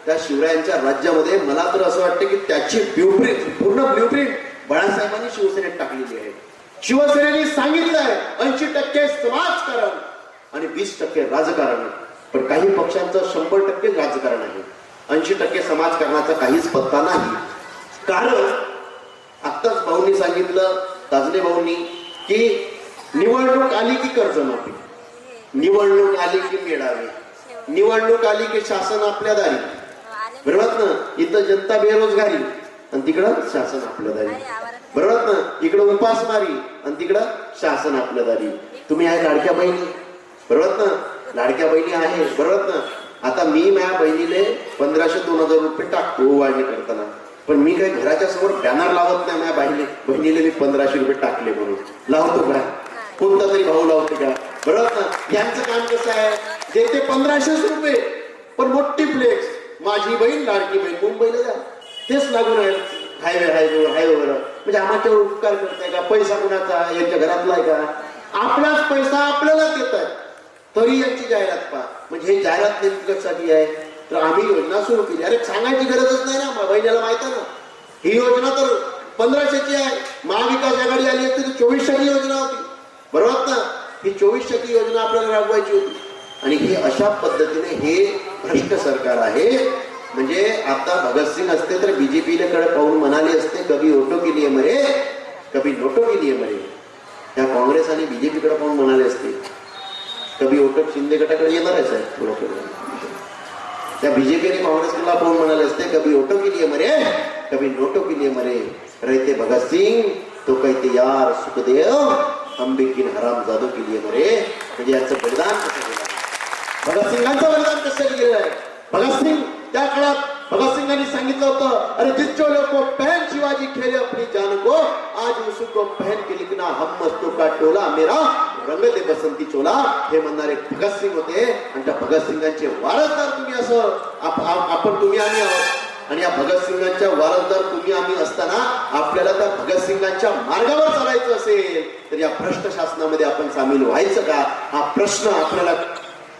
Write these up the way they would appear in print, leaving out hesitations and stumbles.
त्या शिवरायांच्या राज्यामध्ये मला तर असं वाटतं की त्याची पूर्ण ब्ल्यूप्रिंट बाळासाहेबांनी शिवसेनेत टाकलेली आहे. शिवसेनेने सांगितलंय 80% समाजकारण आणि 20% राजकारण. पण काही पक्षांचं 100% राजकारण आहे, 80% समाजकारणाचा काहीच पत्ता नाही. कारण आत्ताच भाऊंनी सांगितलं, ताजने भाऊंनी, की निवडणूक आली की कर्जमाफी, निवडणूक आली की मिळावे, निवडणूक आली की शासन आपल्या दारी. बरोबर ना? इथं जनता बेरोजगारी आणि तिकडं शासन आपल्या दारी. बरोबर ना? इकडं उपासमारी आणि तिकडं शासन आपल्या दारी. तुम्ही आहे लाडक्या बहिणी, बरोबर ना? लाडक्या बहिणी आहे, बरोबर ना? आता मी माझ्या बहिणीले 1500-2000 रुपये टाकतो ओवाळणी करताना, पण मी काही घराच्या समोर बॅनर लावत नाही. माझ्या बहिणीले मी 1500 रुपये टाकले म्हणून. लावतो का? कोणता तरी भाऊ लावतो का? बरोबर ना? यांचं काम कसं आहे, देते 1500 रुपये पण मोठी फ्लेक्स, माझी बहीण लाडकी बहीण. मुंबईला जा, तेच लागून आहे हायवेवर. म्हणजे आम्हाला उपकार करताय का? पैसा कुणाचा? यांच्या घरातला आहे का? आपलाच पैसा आपल्याला देतात तरी यांची जाहिरात पहा. म्हणजे हे जाहिरात नेमकी कशासाठी आहे? तर आम्ही योजना सुरू केली. अरे सांगायची गरजच नाही ना, बहिणीला माहित आहे ना. ही योजना तर 1500ची आहे. महाविकास आघाडी आली असती तर 2400ची योजना होती, बरोबर ना? ही 2400ची योजना आपल्याला राबवायची होती. आणि हे अशा पद्धतीने हे भ्रष्ट सरकार आहे. म्हणजे आता भगतसिंग असते तर बीजेपीला कडे पाहून म्हणाले असते, कभी ऑटो के लिए मरे कभी नोटो के लिए मरे. त्या काँग्रेस आणि बीजेपी कडे पाहून म्हणाले असते, कभी ऑटो शिंदे गटाकडे येणार आहे साहेब थोडं. त्या बीजेपीने काँग्रेसला पाहून म्हणाले असते, कभी ऑटो के लिए मरे कभी नोटो के लिए मरे. रहते भगतसिंग तो कहते यार सुखदेव हम भी किन हरामजादों के लिए मरे. म्हणजे याचं बलिदान कसं गेलं, भगतसिंगांचं बलिदान कसं गेलेलं आहे. भगतसिंग त्या काळात भगतसिंगांनी सांगितलं होतं, अरे जिस जो लोग को पहन शिवाजी खेले अपनी जान को, आज उसको पहन के लिखना हम मस्तों का टोला, मेरा रंग दे बसंती चोला. हे म्हणणारे भगतसिंग होते. आणि त्या भगतसिंगांचे वारसदार तुम्ही असं आपण तुम्ही आम्ही आहोत. आणि या भगतसिंगांच्या वारसदार तुम्ही आम्ही असताना आपल्याला त्या भगतसिंगांच्या मार्गावर चालायचं असेल तर या भ्रष्ट शासनामध्ये आपण सामील व्हायचं का, हा प्रश्न आपल्याला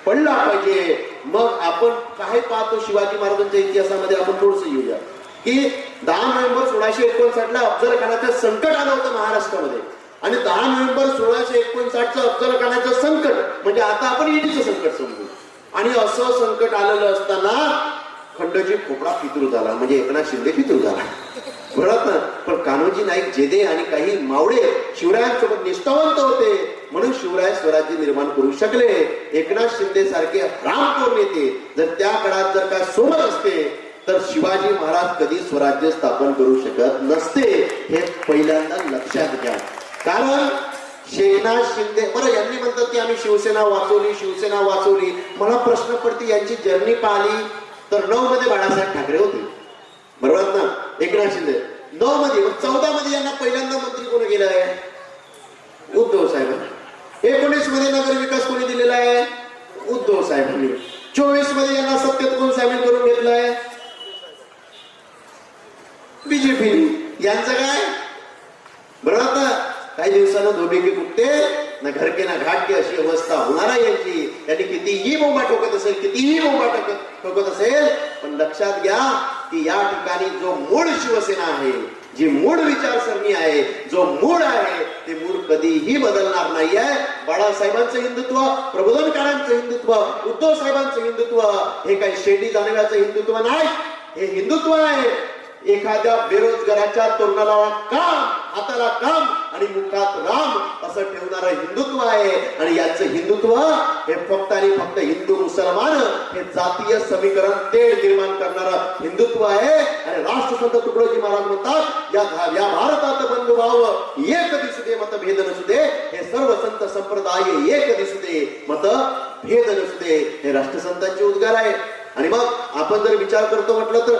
पडला पाहिजे. मग आपण काय पाहतो शिवाजी महाराजांच्या इतिहासामध्ये, आपण थोडंसं येऊया की 10 नोव्हेंबर 1659 अफजल खानाचं संकट आलं होतं महाराष्ट्रामध्ये. आणि 10 नोव्हेंबर 1659 अफजल खानाचं संकट म्हणजे आता आपण ईडीचं संकट समजू. आणि असं संकट आलेलं असताना खंडोजी खोपडा फितूर झाला, म्हणजे एकनाथ शिंदे फितूर झाला, बरोबर ना? पण कान्होजी नाईक जेदे आणि काही मावळे शिवरायांसोबत निष्ठावंत होते म्हणून शिवराय स्वराज्य निर्माण करू शकले. एकनाथ शिंदे सारखे रामखोर नेते जर त्या काळात जर काय सोबत असते तर शिवाजी महाराज कधी स्वराज्य स्थापन करू शकत नसते. हे पहिल्यांदा लक्षात घ्या. कारण एकनाथ शिंदे, बरं यांनी म्हणतात की आम्ही शिवसेना वाचवली. मला प्रश्न पडते, यांची जर्नी पाहिली तर 9 मध्ये बाळासाहेब ठाकरे होते, बरोबर ना? एकनाथ शिंदे 9 मध्ये. 14 मध्ये यांना पहिल्यांदा मंत्री कोणी केलं आहे? उद्धव साहेबांनी. 19 मध्ये नगर विकास कोणी दिलेला आहे? उद्धव साहेबांनी. 24 मध्ये यांना सत्तेत कोण सामील करून घेतलंय? बीजेपी. यांचं काय? बरोबर ना? काही दिवसानं धोबे के कुत्ते ना घर के ना घाट के अशी अवस्था होणार आहे यांची. यांनी कितीही बोंबा ठोकत असेल, पण लक्षात घ्या की या ठिकाणी जो मूळ शिवसेना आहे, जी मूळ विचारसरणी आहे, जो मूळ आहे, ते मूळ कधीही बदलणार नाही आहे. बाळासाहेबांचं हिंदुत्व, प्रबोधनकारांचं हिंदुत्व, उद्धव साहेबांचं हिंदुत्व हे काही शेंडी जाणव्याचं हिंदुत्व नाही. हे हिंदुत्व आहे एखाद्या बेरोजगाराच्या तरुणाला काम, हाताला काम आणि मुखात राम असं ठेवणारं हिंदुत्व आहे. आणि याचं हिंदुत्व हे फक्त आणि फक्त हिंदू मुसलमान हे जातीय समीकरण तेढ निर्माण करणारं हिंदुत्व आहे. आणि राष्ट्रसंत तुकडोजी महाराज म्हणतात, या भारतात बंधुभाव एक दिसू दे, मतभेद नसू दे. हे सर्व संत संप्रदाय एक दिसू दे, मतभेद नसू दे. हे राष्ट्रसंतांचे उद्गार आहे. आणि मग आपण जर विचार करतो म्हटलं तर